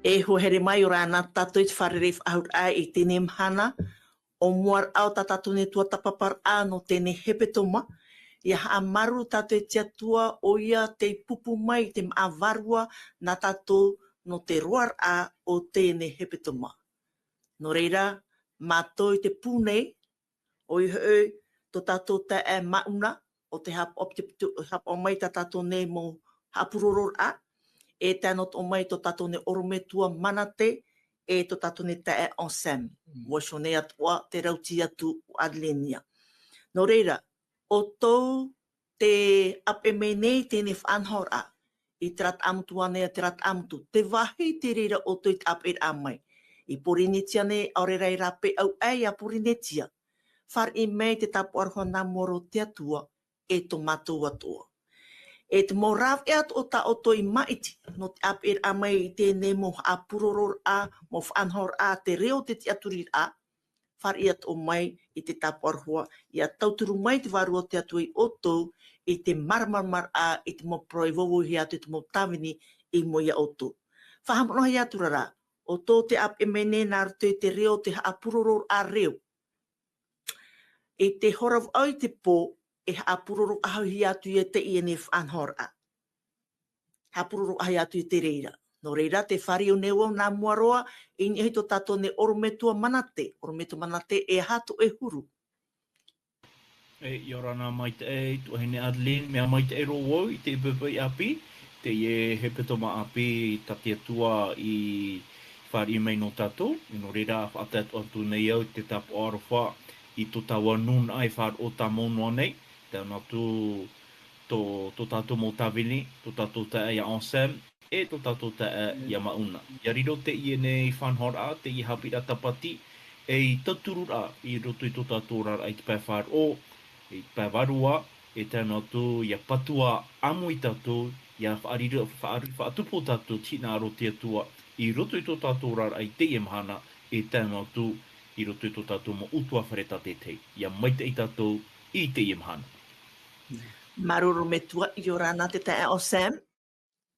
E ho here mai o rāna tātou i te whareref ahur a I tēnei mhana o muar au tātou ne tua tapapar a no tēnei hepetoma. Ia haa maru tātou e tia tua o ia te pupu mai te maavarua na tātou no te roar a o tēnei hepetoma. No reira, mātou I te pūnei, o I hoi to tātou te e mauna o te hap o mai tātou ne mo hapuroror a. E tēnot o mai to tātou ne orometua manate e to tātou ne te e onsem. Washo ne atua te rauti atu o Adlenia. No reira, o tau te apeme nei tēne whanhor a. I trat amutu ane a trat amutu. Te wahi te reira o tau I te apere a mai. I porinetia ne aurera I rape au ei a porinetia. Whar I mei te tapu arhoa nā moro te atua e to matua toa. E te morav e atu o ta o toi maiti, no te apir a mai I tēnei mo a puroror a, mo whanhor a, te reo te te aturir a, whar I atu o mai I te taparhua, I a tauturu mai te waru o te atu I o tau, I te marmarmar a, I te mo proivovo hi atu, I te mo tawini I mo ia o tau. Whahamono hi atu rara, o tau te ap e mene nā rato te reo te a puroror a reo. I te horav au te pō, e hapururu ahu hi atu I te INF anhor a. Hapururu ahu atu I te reira. No reira, te whari o neua nā muaroa, I ni hito tātou ne orometua manate. Orometua manate e hatu e huru. E iorana mai te e, tuahine Adeline, mea mai te e rowo I te ipepai api, te e hepetoma api tatia tua I whari mai no tātou. No reira, whaatatu atu nei au te tapu arofa I to tawa nun ai whar o tā monoa nei. Tēnā tō tātou mō tawini, tō tātou te ia onsem, e tō tātou te ia mauna. Ia riro te I nei whanhor a, te I hapira tapati, e I taturur a, I roto I tō tātou rara I te pai whar o, I te pai warua, e tēnā tō ia patua amu I tātou, ia whaatupo tātou tina aro te atua, I roto I tō tātou rara I te imhana, e tēnā tō I roto I tō tātou mo utua whareta te te. Ia maite I tātou I te imhana. Maruru me tua I o rāna te tae o Sam.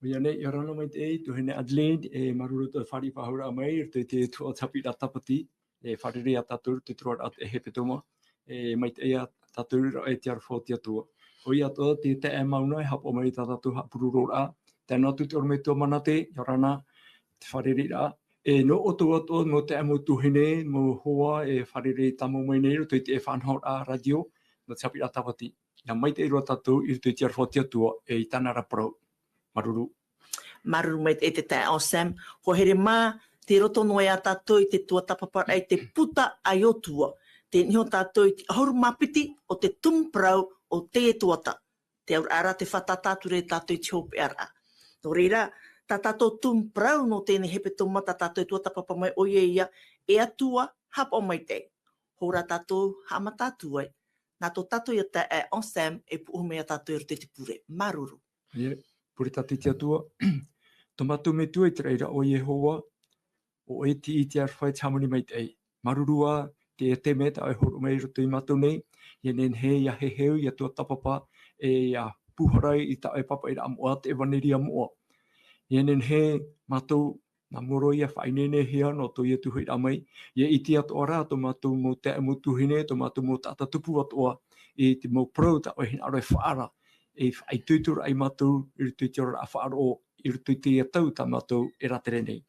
Ia nei, ia rana mai te e, tuhine Adelaide, e maruru te whari whahura a mai, te tua tapira tapati, e whariri a tātur, te truar at e hepetoma, e mai te ea tātur e te arwho te atua. O ia toa, te e mauna, e hapo mai tātatu hapururor a, tēnā tu te ormetua manate, ia rana, te whariri a, e no oto ato, no te amu tuhine, mo hoa, e whariri tamo mai nei, te e whanhor a radio, no te tapira tapati. Ia mai te iro tātou, I te arwho te atua, e I tāna raparau. Maruru. Maruru mai te tae o Sam. Ho here mā, te roto noe a tātou I te tua tapapara ai te puta ai o tua. Te niho tātou I te ahuru mapiti o te tumprau o te tuata. Te aur ara te whatatāture tātou I te hope ara. No reira, tā tātou tumprau no tēnei hepetoma tā tātou I tua tapapa mai o ia, e atua hapo mai te. Hora tātou hama tātou ai. Nā tō tātou I te e on Sam e puhu mea tātou I te pure. Maruru. Yeah. Puri tati te atua. Tomatu me tua I te reira o Yehowa, o e ti I te arwhai te hamuni mai te ei. Marurua, te e te meta ai horo mai roto I matu nei, I nen he ia he heu, ia tua tapapa, e ia puharai I ta e papa I ra amoa te e waneri amoa. I nen he matu na moro ia whainene hea no to ia tuhui ramai. Ia iti ato ora to matu mo te amu tuhine, to matu mo tata tupu atoa, I te mo pro ta o hina aroi whaara. E whai tuitura ai matu, I rutu te ora a whaaro o, I rutu te atau ta matu e ratere nei.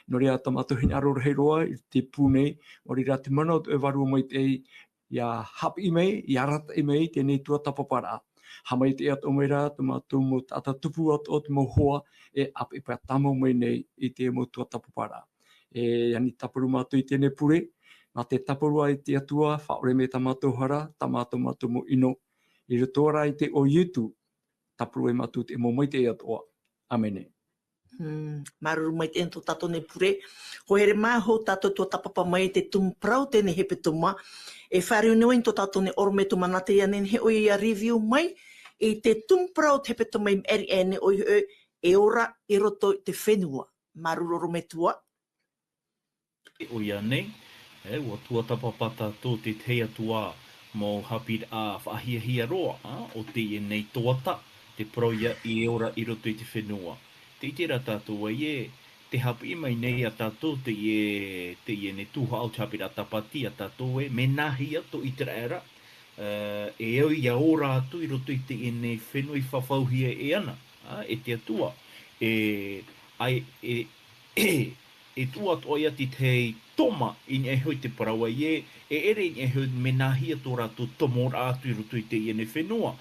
No rea ta matu hina aro rei roa, I te pūnei, o rea te mana o te waru mai te ia hap I mei, I arata I mei, tēnei tua tapapara. Hamai te ato mai rā, te matu mo tata tupu ato te mo hoa, e ap I pia tamo mai nei I te mo tua tapapara. E ani taparu matu I tēnei pure, ma te taparu ai te atua, whaore me ta matu hara, ta matu mo ino. I roto ara I te o yutu, taparu e matu te mo mai te atoa. Amene. Maruru mai te ento tato ne pure. Ho here maho tato tua tapapa mai te tumprau tēne hepetoma. E whare unua into tato ne orometu manate ia nen he oi a review mai. E te tumprau te hepetoma I eri ene oi e ora I roto te whenua. Maruru orometua. O ia nei, ua tua tapapata tō te te atua mō hapir a whahiahia roa, o te I nei toata, te proia I ora I roto I te whenua. Te itera tātou ai te hapi mai nei a tātou te ie ne tūha au tāpira tapati a tātou me nahi ato i te era, e au ia ora atu i roto i te ne whenui whawhauhia e ana, e te atua. E tua toia ti te toma i ne hui te parawa e ere i ne hui me nahi ato rātou tomora atu i roto i te ne whenua.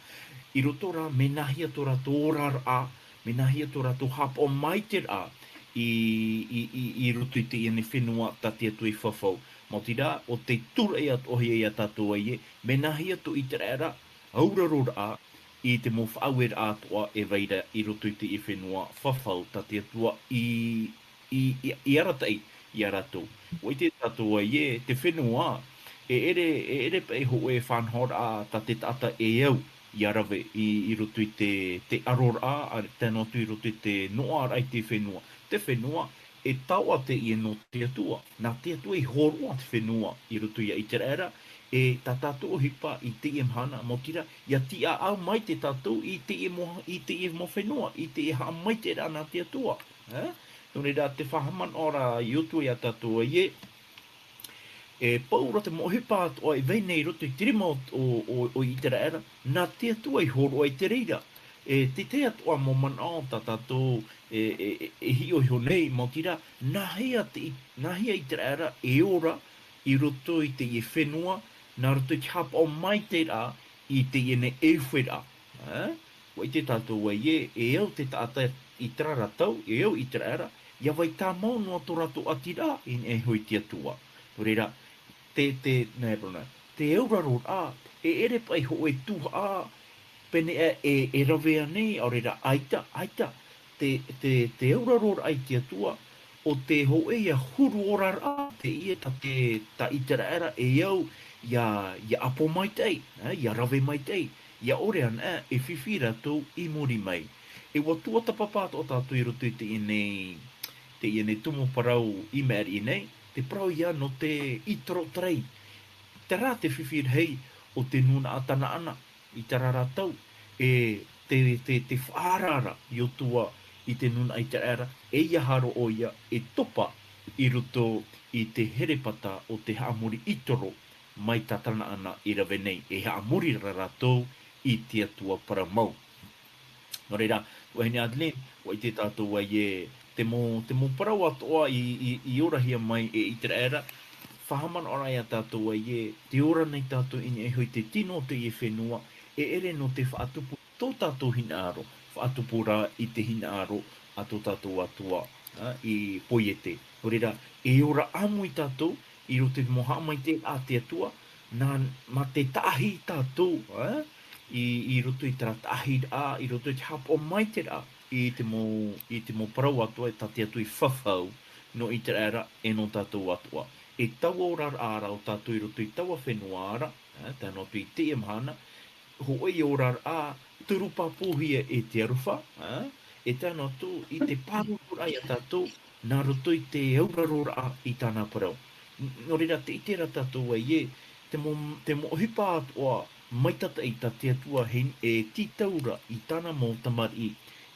I roto rā me nahi ato rātou orar a, me nahi ato rātou hap o maiter a, i roto i te ne whenua tati atu i whawhau. Mauti rā, o te tura e ato ohi e a tātou ai e, me nahi ato i te rā, aurarora a, i te mo whauer atoa e veira i roto i te i whenua whawhau tati atua i aratai i aratou. O i te tātou ai e, te whenua, e ere pei ho e whanhora a ta te tata e au i arawe i roto i te arora a tēnā tu i roto i te noa arai te whenua. Te whenua e taua te i no te atua. Nā te atua i horoa te whenua i roto i a iteraera e tā tātou hipa i te i mhana mo tira ia ti a au mai te tātou i te i mo whenua, i te i ha mai te rana te atua. Nōne rā te whahaman ora i utu i a tātou e e paura te mohipa o e veinei roto i tirima o i tera era, nā te atua i horo ai te reira. Te te atua mo manao ta tātou e hio hio nei, mo tira, nahia i tera era e ora i roto i te e whenua, nā roto i hapa o mai te rā i te ene e whera. Wai te tātou e au te tātai i tera ratau, e au i tera era, ia vai tā mau noa tō rato atira in e hui te atua. Reira, te euraro a, e ere pai ho e tuha a, pene e rawea nei, au reira, aita, te euraro ai te atua, o te ho e ia huru orar a, te ia ta itera era e au, ia apo mai tei, ia rawe mai tei, ia orean e whiwhira tō i muri mai. E watua tapapato o tātou i roto i te ine tumu parau i meri nei, te parau ia no te itaro trei. Te rā te whiwhir hei o te nuna atana ana i te raratau. E te whārara i o tua i te nuna i te era, e ia haro o ia e topa i roto i te herepata o te haamuri itaro mai tatana ana i rawe nei. E haamuri raratau i te atua para mau. Nō reira, wahine Adelaide, wai te tātou ai e te mo parau atoa i orahia mai e i te era, whahaman ora ia tātou ai e, te ora nei tātou ina e hui te tino te i whenua, e ere no te whaatupu tō tātou hina aro, whaatupu rā i te hina aro a tō tātou atua i poiete. Horera, e ora amu i tātou, i rote moha mai te a te atua, nā ma te tahi tātou, i roto i tera tahi a, i roto i te hapo mai te a, i te mo parau atua e tati atu i whawhau no i te era e no tātou atua. E taua orar ara o tātou i roto i taua whenua ara, tēnā tu i te emhana, ho oi orar a turupa pōhia e te aruwha, e tēnā tu i te pārura i a tātou, nā roto i te aurarora a i tāna parau. Nō reira te itera tātou ai e, te mo hipa atua mai tata i te atua e titaura i tāna mō tamari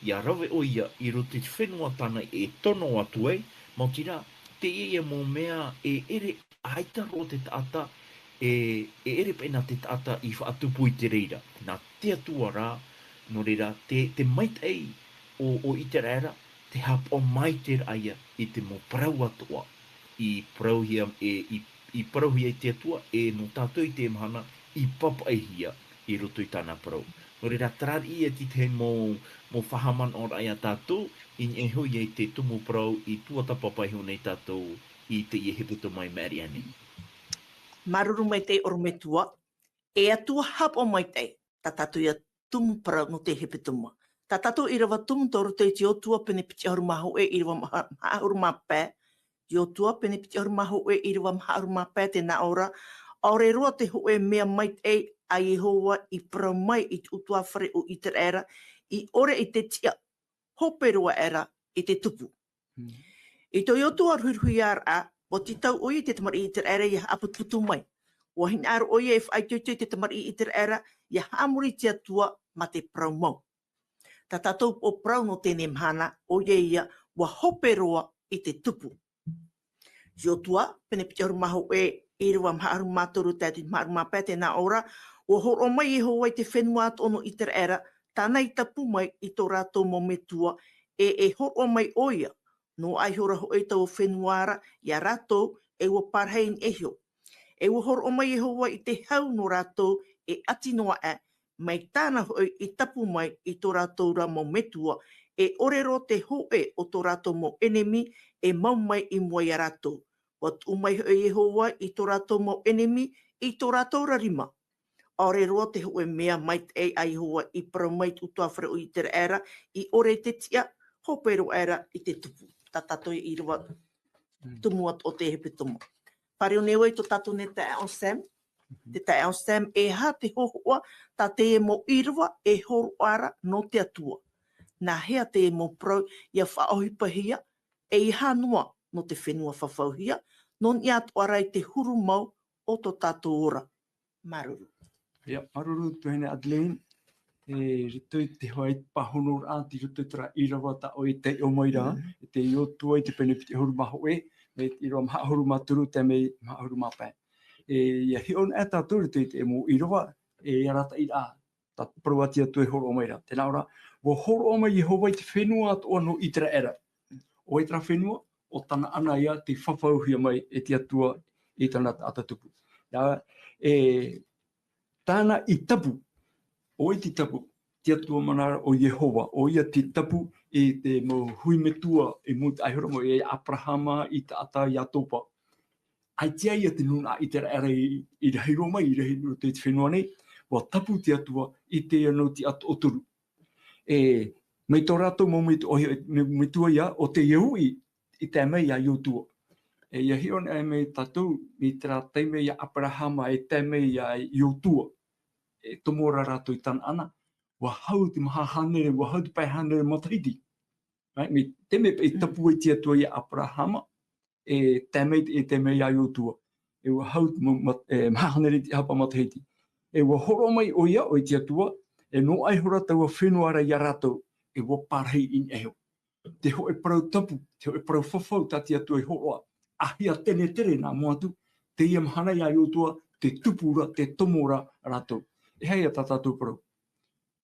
ia rawe o ia i roto te whenua tāna e tono atu ei, mau tira, te ia mō mea e ere aita ro te taata, e ere pena te taata i whaatupu i te reira. Nā te atua rā, no reira, te mait ei o i te reira, te hap o mai te aia i te mō parau atua, i parauhia i te atua, e no tātou i te mahana, i papaihia i roto i tāna parau. No reira, tarari e ti te mō whahaman o rai a tātou, i e hui e te tumu parau i tuata papaihu nei tātou i te i heputo mai meri ane. Maruru mai te orometua, e atua hap o mai te, ta tātou ia tumu parau no te hepetuma. Ta tātou i rawa tumu tō roto i te otua pene piti arumahu e i rawa maharumapē, i otua pene piti arumahu e i rawa maharumapē te na ora, aure roa te hoe mea mai te a Yehowa i parau mai i te utua whare o i te era, i ore i te tia hoperoa era i te tupu. I tō iotua ruiruhi ar a, o ti tau oi te tamari i te era i apututu mai. O hin ar oi e whaitutui te tamari i te era i hamuri te atua ma te parau mau. Ta tātou o parau no tēne mhana o ia wa hoperoa i te tupu. Yo tua, pene piti aru maho i rua maharu mātoru tēti maharu māpē tēnā ora, o horo mai e hoa i te whenua atono i te era, tāna i tapu mai i tō rātou momentua e horo mai oia, no ai hora ho e tau whenuara i a rātou e ua parhein ehio. E ua horo mai e hoa i te hau no rātou e atinoa mai tāna hoi i tapu mai i tō rātou ra momentua e orero te hoe o tō rātou mo enemi e mau mai i mua i a rātou. Wat umai hoi e hoa i tō rātou mo enemi i tō rātou rarima. Aore roa te hoe mea mai te ai hoa i parau mai utua whare o i te era i ore te tia hopero era i te tupu. Ta tatoi i rua tumuat o te hepe tumu. Pare o neoi to tato ne te ao Sam. Te te ao Sam e ha te hohoa ta te e mo i rua e horo ara no te atua. Nā hea te e mo prau ia whaohipahia e i hanua no te whenua whawhauhia, non i atu ara i te huru mau o to tato ora. Maruru. Ia, maruru tuhene Adeline. E rito i te hoa i pahono ati rito i tera i rawa ta o i te o moira, e te i o tua i te penepiti huru maho me i rawa maha huru maturu te mei maha huru mapai. Ia hi on e tātou rito i te mo i rawa e arata i a ta proati atu e horo o moira. Tēnā ora, wo horo o mai i hova i te whenua atu anu i tera era. O i tera whenua, o tana ana ia te whawhauhia mai e te atua i tana atatupu. Ia, tāna i tapu, o i te tapu, te atua manara o Yehova, o ia te tapu e te mo hui metua e mut aihora mo e Abrahama i ta ata i atopa. Ai tia ia te nuna i te era i rahiro mai, i rahiro te whenua nei, wa tapu te atua i te anau te atu oturu. Mei tō rātou mo metua ia o te Yehui i te mei a Yotua. Ia hion e mei tātou i te rā teime i Abrahama e te mei a Yotua. E tomora rātou i tāna ana, wa hau te maha hanere, wa hau te pai hanere matahiti. Me te me i tapu i te atua i Abrahama, e te mei a Yotua. E wa hau te maha hanere te hapa matahiti. E wa horo mai o ia o i te atua, e no ai hora taua whenuara i a rātou, e wa parhei in eho. Te ho e parau tapu, te ho e parau whawhau ta te atua i horoa. Ahia tene tere nā moatu, te ia mahana i a Yotua, te tupura, te tomora rātou. E hei a tātātou parau.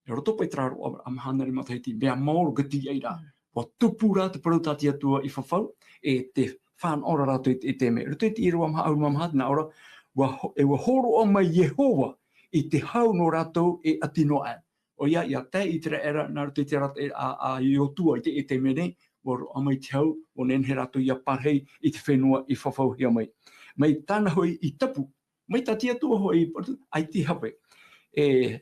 E roto pai traro a mahanare matahiti, mea maoro gati ai rā. Wa tupura te parau ta te atua i whawhau, e te whan ora rātou i te me. Roto i te irua maha au mamahat nā ora, e wa horo o mai Yehova i te hau no rātou e atinoa. O ia te i tere era, nā roto i te rata a Yotua i te mene, waro amai te hau, o nenhe rātou i a parhei i te whenua i whawhau hia mai. Mai tāna hoi i tapu, mai tā tia tua hoi i patu, ai ti hape. E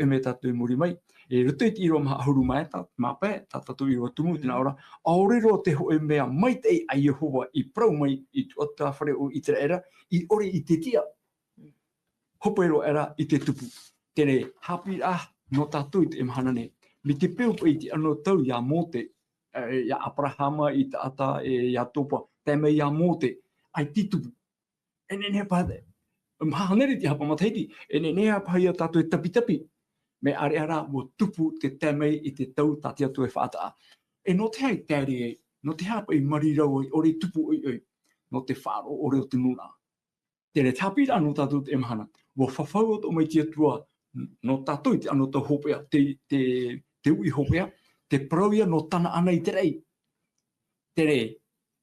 me tātou muri mai. E roto i te iro maha huru mai, māpē, tā tātou iro tumu, tēnā ora, aorero te hoi mea mai te a Yehova i prau mai i tuata whare o i tere era, i ore i te tia. Hopero era i te tupu. Tēne hapi no tātou i te emhanane. Mi te peo i te anō tau ia mōte, ia Abrahama i te ata ia topa, te mei ia mōte, ai ti tupu. E nene pāte. Mahanere te hapa matahiti, e nene pāia tātou e tapi-tapi. Me are ara mo tupu te temei i te tau tāti atu e whātaa. E no te hei tēre e, no te hapa i marirau i ore tupu oi, no te whāro ore o te nuna. Tēne tāpira no tātou te emhana. Wo whawhau o mai tia tua, no tātou i te ano tau hopea, te ui hopea, te prauia no tana ana i te rei. Tēne,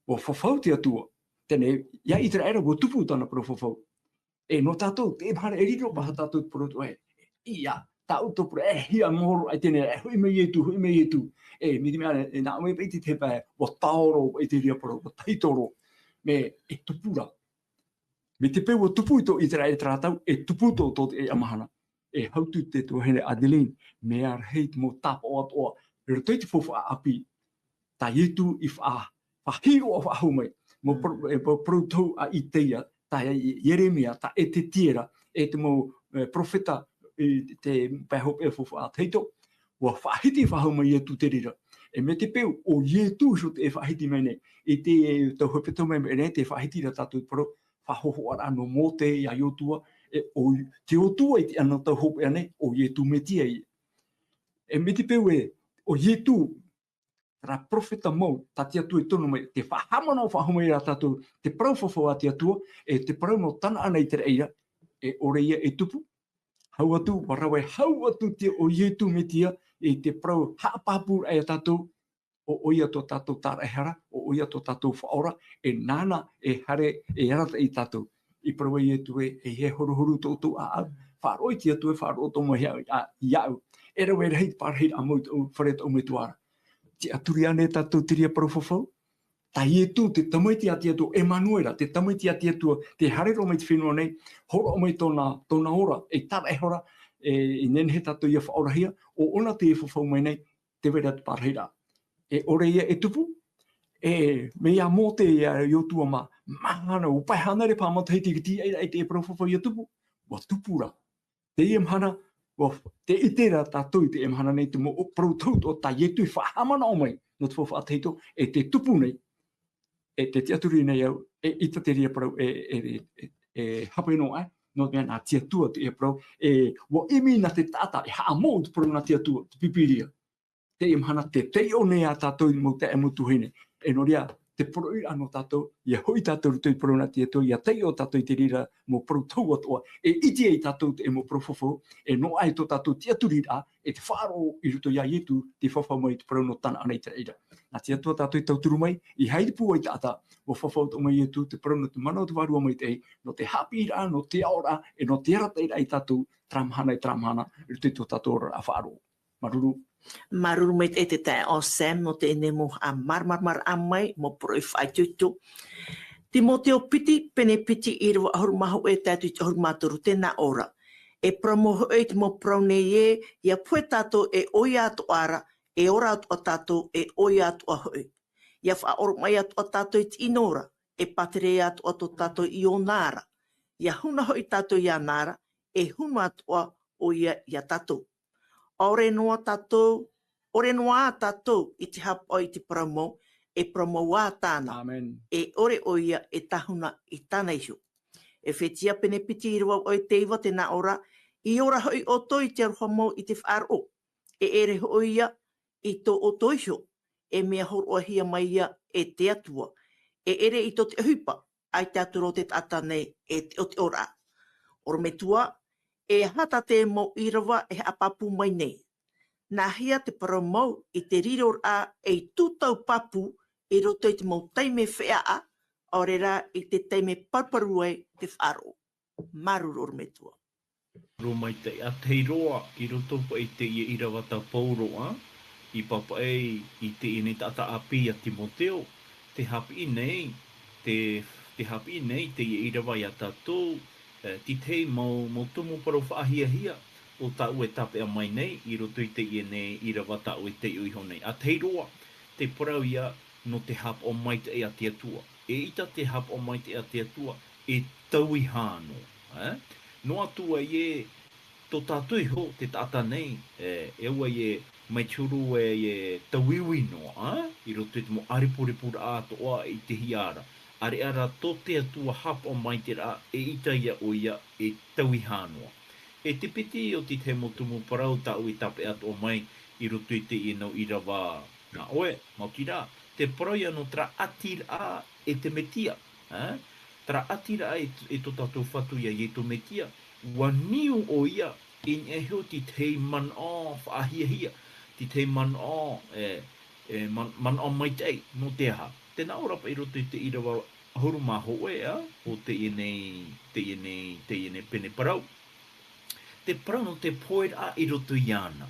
wo whawhau te atua, tēne, ia i te reira wo tupu tana pro whawhau. E no tātou, te emhana e riro paha tātou pro tu ia, tā uto pro hia moro ai tēne, hui mei etu. Miti mea, nā ue peiti te pē, wo taoro i te ria pro, wo taitoro, me e tupura. Me te pēua tupu i te rei trātau, e tupu tō te amahana. E hautu te tuhene Adeline, mea reit mō tāpa o atoa, e rotoi te whawha api, tā ietu i whahiro a whahau mai, mō protau a i teia, tā Jeremia, tā e te tiera, e te mō profeta, te pēhope e whawha a teito, wa whahiti whahau mai ietu te rira. E me te peu, o ietu so te whahiti mai ne, e te tau hopetau mai ne, te whahiti ra tātou pro, whahoho ara no mōte i a Yotua, o te otua i te ana tau hope ane, o ietu me tia i. E me te peu o ietu, tra profeta mau, tatia tu e tonu mai, te whahamana o whahumai rā tātou, te parau whawhau a tia tua, e te parau no tana ana i te reira, e ore ia e tupu, hau atu, warawai hau atu te o ietu me tia, e te parau haapapu ai a tātou, o oia tō tātou tāraihara, o oia tō tātou whaora, e nāna, e hare, e arata i tātou. I parau e tu e he horuhoru tōtou a au, whaaroi tia tu e whaaro tō mo iau. E rau e rei parhei a mau wharet o me tuara. Te aturi ane tātou tiria parau whawhau, ta ietu te tamaiti a tia tu Emanuela, te tamaiti a tia tu, te harero mai te whenua nei, horo o mai tōna ora, e tāraihara, e nenhe tātou ia whaorahia, o ona te e whawhau mai nei, te wera te parhei rā. E ore ia e tupu, e mea mō te ia i o tua ma, mahana, upai hana re pāmata hei te kiti e te e parauwhawhau i a tupu, wa tupura. Te i emhana, te itera tātou i te emhana nei, te mo parau taut o ta ietu i whahamana o mai, no te whawha ateito, e te tupu nei, e te tiaturi nei au, e ita te ria parau, hapa ino ai, no mea nā tia tua te e parau, wa imi na te tata, e haa mō te parau nā tia tua, te pipiria. Te imhana te teo nei a tātou i mo te emutu hine. E no rea, te poroi ano tātou, ia hoi tātou rutu i porona tia tō, ia teo tātou i te rira mo porou tau atoa, e iti ei tātou te e mo porofofo, e no ai tō tātou tia turira, e te whāro i ruto ia ietu, te whawhau mai te porou no tana anei te reira. Nā tia tō tātou i tauturu mai, i hairipu ai tāta, o whawhau tō mai ietu, te porou no te mana o te warua mai te ei, no te hapi ira, no te aora, e no te rata ira i tātou, tramhana, i ruto i tō tātou a whāro. Maruru. Maruru mai e te tae o Sam no te ene mo a marmarmar a mai mo proi whai tutu. Ti mo te o piti, pene piti i rwa ahuru mahu e tātu i te ahuru mātoru tēnā ora. E promo e te mo praune e, ia pue tātou e oia atu ara, e ora atu o tātou e oia atu a hoi. Ia wha oro mai atu o tātou i te inora, e patere atu o tātou i o nāra. Ia huna hoi tātou i a nāra, e huna atu o ia i a tātou. Ore noa tātou i te hapa o i te promo, e promo wā tāna. Amen. E ore oia e tahuna i tāna iho. E whetia pene piti i rua o i te iwa tēnā ora, i ora hoi o toi te aruha mau i te whaaro. E ere oia i tō o toi iho, e mea horo hia mai ia e te atua. E ere i tō te hupa, ai te aturo te tata nei e te o te ora. Oro me tua, e hata te mo i rawa e apapu mai nei. Nā hia te paromau i te riro a e tūtau papu i roto i te mo teime whea a, aurera i te teime parparuai te wharo. Maruru me tua. Ro mai te ateiroa i roto pa i te i rawa ta pauroa, i papa e i te ine tata api a Timoteo, te hapi nei, te hapi nei te i rawa i a tātou, ti te mau tumu parau whaahia o tau e tape a mai nei, i roto i te iene i rawa tau e te uiho nei. A teiroa, te parau ia no te hap o mai te e a tia tua. E ita te hap o mai te a tia tua, e tau i hāno. No atua e tō tātou iho te tata nei, e ua e mai turu e tauiwi noa, i roto i te mo aripuripura atoa i te hiara. Are ara tō te atua hap o mai te rā e ita ia o ia e tau i hānoa. E te piti o te te motumu parau tau i tape ato o mai i roto i te ino i rawa ngā oe, mauti rā. Te parau ia no tra atira e te metia. Tra atira e tō tātou whatu ia i tō metia. Wa niu o ia i nheo ti te man o whaahia. Ti te man o man o mai tei no te aha. Tēnā ora pa i roto i te i rawa huru maho ea o te ine pene parau. Te parau no te poera i roto i ana.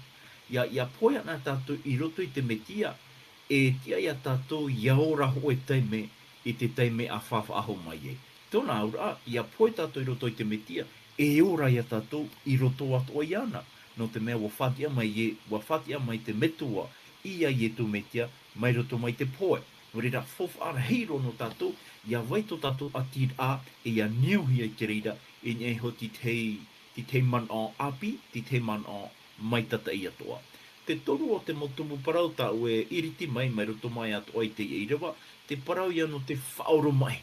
Ia poia nā tātou i roto i te metia, e tia ia tātou ia ora hoe teime i te teime a whawha aho mai e. Tōna aura, ia poe tātou i roto i te metia, e ora ia tātou i roto atoa i ana. No te mea wa whatia mai te metua, ia i e tu metia, mai roto mai te poe. Rira whawhara heiro no tātou, ia waito tātou atir a, e ia niuhia i te rira, e ngeho ti te man o api, ti te man o mai tata i atoa. Te toru o te motumu parau tau e iriti mai roto mai atoa i te irawa, te parau ia no te whaoro mai.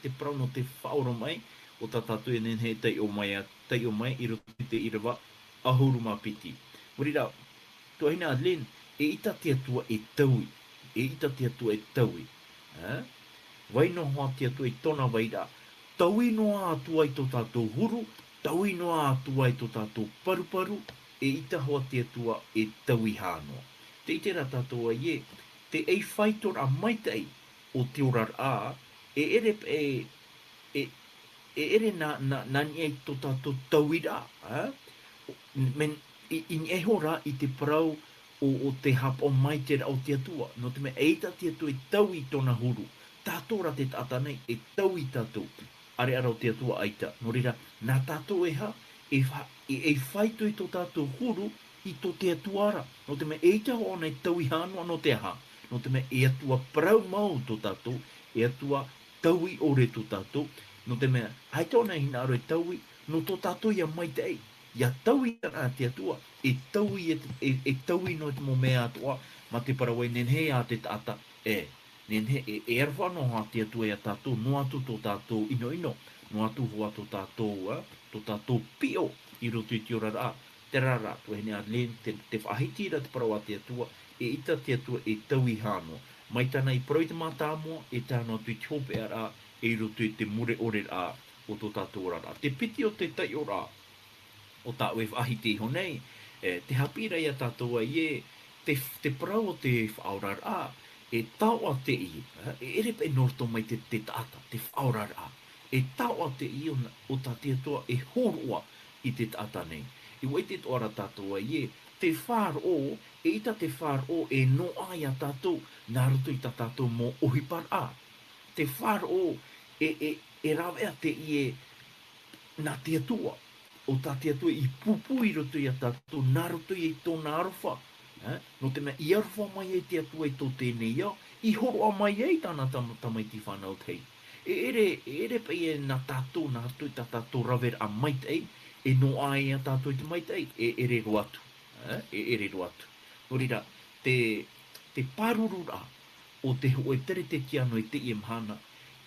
Te parau no te whaoro mai, o tā tātou e nenhe tei o mai i roto i te irawa, ahuru mā piti. Rira, tua hina Adlen, e ita te atua e taui. e ita te atua e taui. Vai no hoa te atua i tona waira, taui noa atua i tō tātou huru, taui noa atua i tō tātou paruparu, e ita hoa te atua e taui hānoa. Te ite rā tātou ai e, te ei whaitora maitai o te orar a, e ere na ni ei tō tātou tauira, men i ni eho rā i te parau o te hapo mai te rao te atua, no te me eita te atua e taui tōna huru, tātou rā te tata nei e taui tātou, are arau te atua aita, no rira, nā tātou e ha, e whaito i tō tātou huru i tō te atua ara, no te me eita ho nei taui hānua no te aha, no te me e atua parau mau tō tātou, e atua taui ore tō tātou, no te mea, hai tōna hina aro e taui, no tō tātou ia mai te ei. Ia taui ana te atua, e taui no te mo mea atua, ma te parawai nenhe a te tata, nenhe e arwhano ha te atua ia tātou, no atu tō tātou ino, no atu hoa tō tātou pio, i roto i te ora rā, te rara, tu hene a len, te whahitira te parawa te atua, e ita te atua e taui hānoa. Mai tana i paroi te mātāmoa, e tāna tu i te hope a rā, e roto i te mure ore rā, o tō tātou ora rā. Te piti o te tai ora, o tā ue whahiti honei, te hapira ia tātou ai e, te parau o te whaora rā, e taua te i, e ere pe norto mai te tata, te whaora rā, e taua te i o tā te atua e horua i te tata nei. I wei te toara tātou ai e, te whāro, e ita te whāro e no ai a tātou, nā roto i tā tātou mō ohipar a. Te whāro e rawea te i e nā te atua, o tā te atua i pupu i roto i a tātou, nā roto i tōna arwha. No te mea i arwha mai e te atua i tō tēnei au, i horoa mai e tāna tamaiti whanau tei. E ere pe e nā tātou, nā roto i tā tātou rawera a maitei, e no ai a tātou i te maitei, e ere roatu. E ere roatu. No rira, te parurura o te hoe tere te kiano i te i mhana,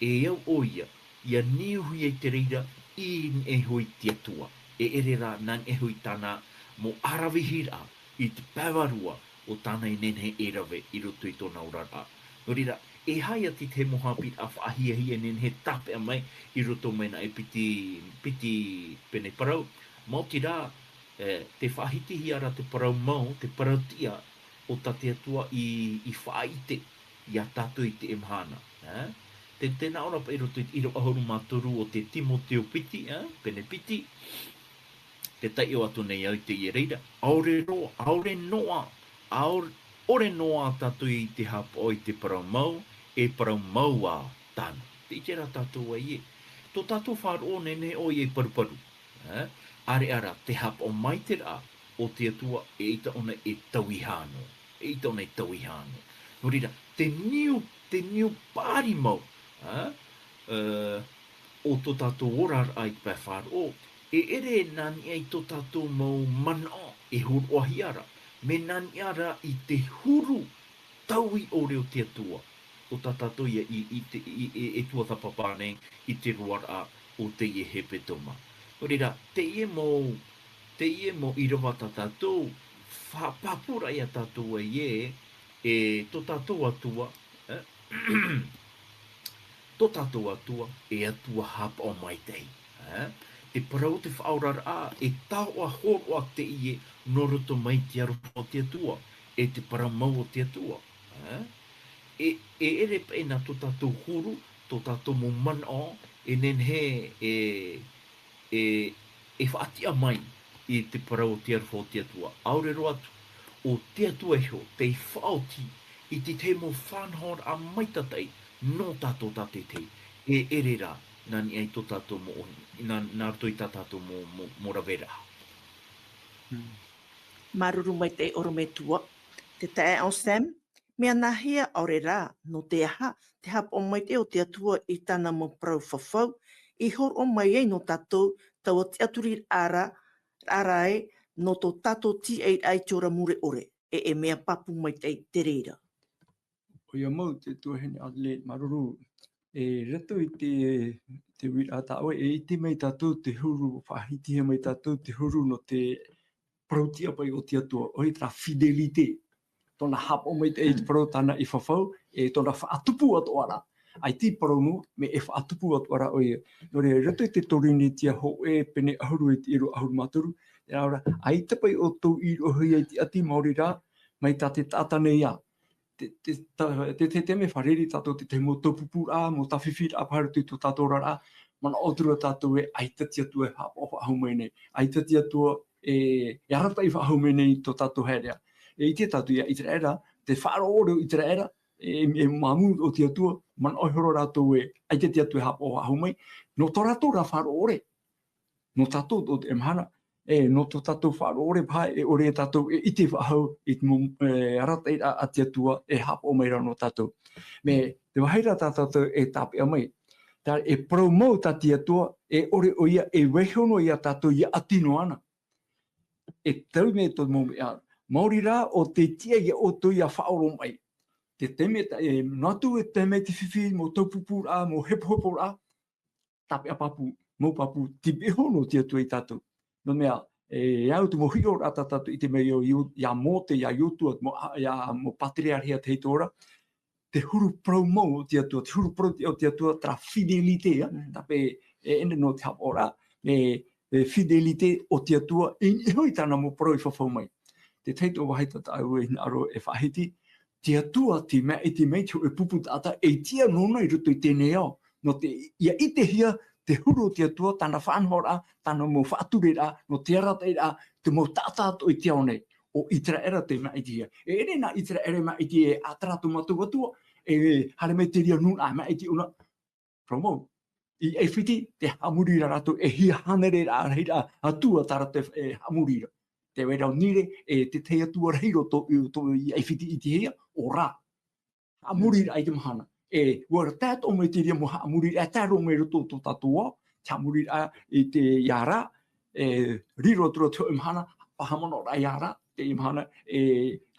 e au oia, ia niuhi e te reira, i e hui te atua. E ere rā, nan e hui tāna mo arawihira i te pawarua o tāna i nenhe e rawe i roto i tōna urara. No rira, e hai ati te mohapit a whaahia nenhe tape a mai i roto mena e piti pene parau. Mauti rā, te whaahitihi ara te parau mau, te parautia o ta te atua i whaaite i a tātou i te emhana. Tēnā ora pa i roto i ro ahuru mātoru o te Timoteo piti, pene piti, te tai o atu nei au te i reira. Aore roa, aore noa, ore noa tātou i te hapo i te parau mau, e parau mau a tāna. Te itera tātou ai e. Tō tātou whāro nene o i e paruparu. Are ara, te hapo mai te rā, o te atua e ita ona e taui hāno. E ita ona e taui hāno. No rira, te niu pāri mau, o tō tātou orar ai pā whāro, e ere nani ai tō tātou mau mana e horoahi ara, me nani ara i te huru taui ore o te atua, o tā tātou ia e tua tapapāne i te ruara o te ie hepe toma. No rira, te ie mo i rawa tā tātou, whapapura ia tātou ai e tō tātou atua, tō tātou atua, e atua hapa o mai tei. Te parau te whaorar a, e tāua horoa te ie, no roto mai te aropa o te atua, e te parau mau o te atua. E ere pe na tō tātou huru, tō tātou mo mana, e nenhe e whaatia mai i te parau o te aropa o te atua. Aure roatu, o te atua eho, te whaoti, i te te mo whanhor a maitatei, no tātou tate te, e ere rā, nani ai tō tātou mo ohi, nā toi tā tātou mo rawera. Maruru mai te oro me tua, te tae au Sam, mea nahia aure rā, no te aha, te hapo mai te o te atua i tāna mo prau whawhau, i horo mai ei no tātou, tau o te aturi ara e, no tō tātou ti ai te ora mure ore, e mea papu mai te reira. O ia mau te tuahene ale maruru, e rato i te wira tāua, e iti mai tātou te huru, whahitihe mai tātou te huru no te prautia pai o te atua, o i tā fidelite. tona hap o mai te e pro tana I whawhau, e tona whaatupu atu ara. Ai ti prono me e whaatupu atu ara o ia. No rea rato te torini tia ho e pene ahuru e ti iro ahuru maturu. E ora, ai te pai o tau I o hui e ti ati Māori rā, mai ta te tātane ia. Te me whareri tātou te mo tōpupu rā, mo tawhiwhi rā, paharu tu tātou rā, mana otura tātou e aitatia tua e hapa o whahumai nei. Aitatia tua e arata I whahumai nei tō tātou herea. E I te tātou ia I te era, te wharo ore I te era, e mamu o te atua, mana oihoro rātou e aitatia tua e hapa o whahumai, no tō rātou rā wharo ore. No tātou o te emhana, no tō tātou wharo ore pai, e ore tātou e ite whahau, I te arata I atia tua e hapa o mai rā no tātou. Me te waheira tātou e tāpea mai, tā e promo tātia tua, e ore o ia, e wehono ia tātou ia atino ana. E tau me tō mō mea, Māori rā o te tia ia o tō ia whaoro mai. Te teme, natu e teme te whiwhi, mō taupupu rā, mō hepo rā, tāpea papu, mō papu, ti behono tia tua I tātou. No mea, e au tu mo hio rā tātou I te mea ia mō te ia iotua, mō patriarhia te heitora, te huru promo o tia tua, te huru pro o tia tua, tra fidelite, tape e ene no te hapa ora, fidelite o tia tua, e hoi tāna mo pro I whawhau mai. Te teito waheita tāu e aro e whahiti, tia tua ti mea e ti mei tio e pupu tāta, e tia nona I ruto I tēnei au, no te ia I te hia, te huru o tia tua, tāna whanhora, tāna mo whaature rā, no te arata I rā, te mo tātāto I tia nei, o itra era te mea I te hia. E ere nā itra ere mea I te e ataratu matu atua, e hare me te ria nuna a mea I te una, promo. I e whiti, te hamurira rātou, e hia hanere rā reira, atua tarate e hamurira. Te wera o nire, e te te atua reiro to I e whiti I te hia, o rā. Hamurira I te mahana. E wara tātou me te ria mo hamurira, e tāro me roto to tātua, te hamurira I te iara, riro atura te imahana, pahamano rā iara, te imahana,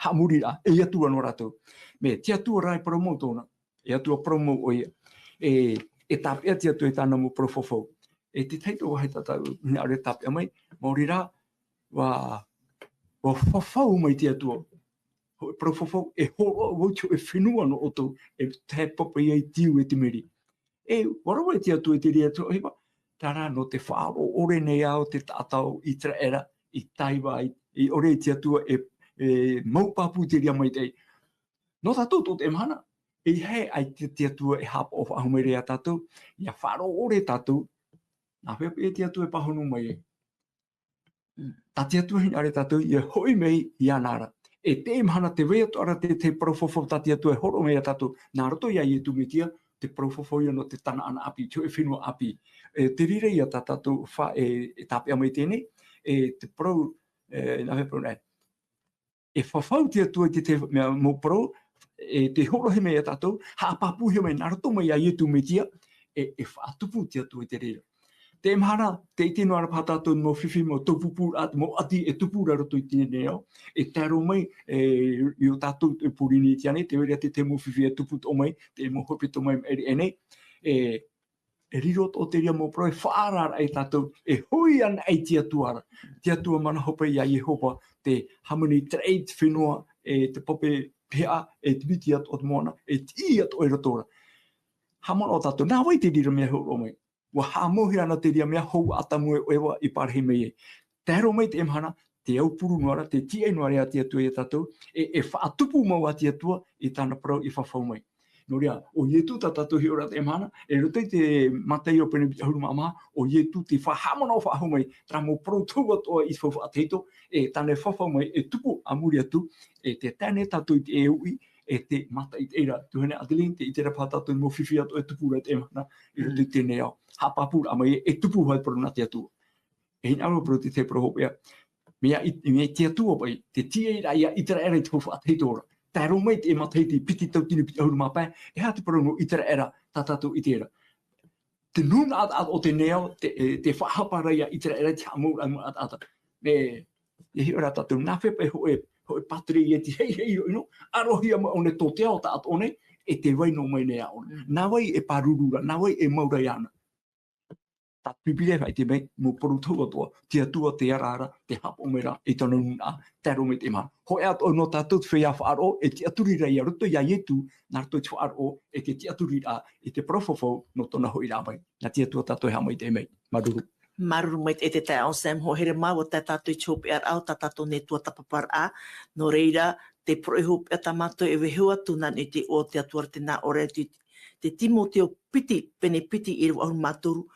hamurira, e atua no rātou. Me, te atua rai promo tōna, e atua promo o ia, e tāpea te atua I tāna mo profofo. E te teito wahai tātou, nā re tāpea mai, Māori rā, wa whawhau mai te atua. Profofo, e horo wautu e whenua no oto, e te papa I tiu e te meri. E warawa te atua te rea tu, hewa, tara no te whaaro ore nei au te tātau I tra era, I taiwa, I ore te atua e maupapu te rea mai tei. No tātou tō te emhana, e hei ai te atua e hapa o whaahumai rea tātou, ia whaaro ore tātou, nā whepe e te atua e pahonu mai e. Tā te atua hina are tātou, ia hoi mei I anara. E te emhana te wea to ara te profofo tā te atua e horo mei a tātou, nā roto ia I e tumitia, te profofo ia no te tana ana api, tio e whenua api. Te rire ia tā tātou wha e tāpea mai tēnei, te pro, nā whepe nei, e whawhau te atua I te mea mo pro, te horo he mei a tātou, haapapu he mei, nā roto mai I e tumitia, e whaatupu te atua I te rire. Te emhana, te iti no arapa tātou mo whiwhi mo tōpupu at mo ati e tupura roto I tēnei au, e taro mai I o tātou e purini I tiane, te wera te mo whiwhi e tupu tō mai, te mo hopi tō mai eri enei, e riro o te ria mo pro e whaarara e tātou, e hui ana ei te atua mana hopa I a Jehova, te Harmony Trade whenua, te pope pea, te miti atu o te moana, te I atu o rotora. Hamana o tātou, nā wai te rira mea horo mai. Wa hamohi ana te ria mea hou atamu e oewa I parehi mei e. Te hero mai te emhana, te aupuru noara, te tia noare a te atua I tātou, e whaatupu mau a te atua I tāna parau I whawhau mai. No rea, o ietu ta tātou hi ora te emhana, e rutei te matai o pene huru mama, o ietu te whahamana o whahau mai, tra mo parau tau atoa I whawha ateito, tāne whawhau mai, e tupu amuri atu, te tāne tātou I te eui, te mata I te eira, tuhene Adeline, te itera pātātou mo whiwhi atu e tupu te emhana, I rutei tēnei au. Hapapura amai e tupu hai pro na te atua. E hina aro pro te prohopea. Mea te atua pai, te tia ira ia itara era I te hofa ateitora. Tā ro mai te e mataiti piti tau tini piti ahuru mapai, e hā te pro no itara era tātātou I te era. Te nuna at o te neo, te whahapara ia itara era te hamura at. Me, e hi ora tātou, nā whepa e patri I te hei no, arohia ma one tō te ao ta at one, e te wai no mai nea one. Nā wai e parurura, nā wai e maura iana. ta pibile vai te me mo porutu to tia tua te ara te hapo mera e tono na te ro me te ma ho e ato no tatu fe ya faro e te aturi rei aruto ya yetu na to faro e te aturi a e te profofo no tona ho ira mai na tia tua tatu ha mai te me maruru Maruru mai e te tai on Sam ho here mau te tatu chopi ar au tatu ne tua tapapar a no reira te proehup e tamato e wehua tunan e te o te atuar te na ore te timo te o piti pene piti i rua maturu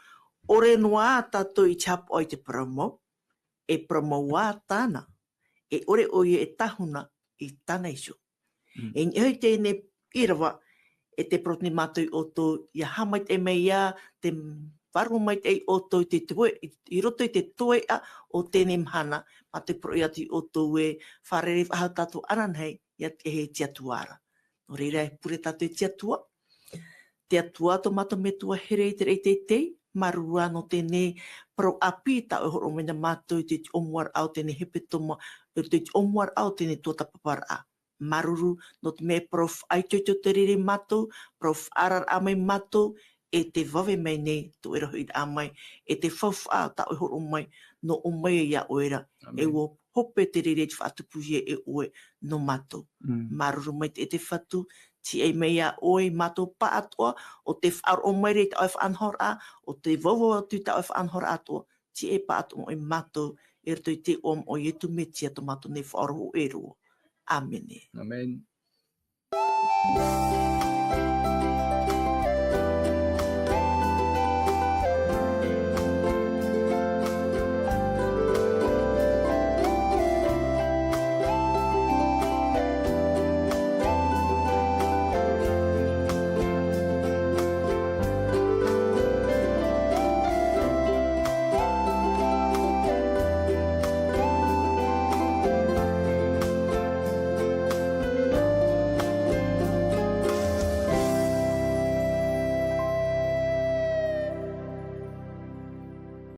ore noa tatu i chap oi te promo e promo wā tāna e ore oie e tahuna i tāna iso. E nihoi tēne i rawa e te protni mātui o tō ia hamait e mei ia te waru mai te o tō te tue, i roto i te toe a o tēne mhana ma te pro iati o tō e wharere whahau tātou ananhei ia te he tia tuara. No reira e pure tātou tia tua. Tia tua tō mato me tua here i te rei te marua no tēne pro api ta o horo mena mātou te omuar au tēne hepe toma, te omuar au tēne tō tapapara a. Maruru no te me prof aitoto te riri mātou, prof arar amai mātou, e te wawe mai nei tō era hui amai, e te whawha ta o horo mai no o mai ia oera, e o hope te riri te whaatupuhia e oe no mātou. Maruru mai te whatu, ti e mea oi mātou pa atoa, o te whaar o mai rei ta oe whaanhor a, o te wawo atu ta oe whaanhor atoa, ti e pa atoa o mātou, e rato i te om o ietu me tia to mātou ne whaaro o ero. Amen. Amen.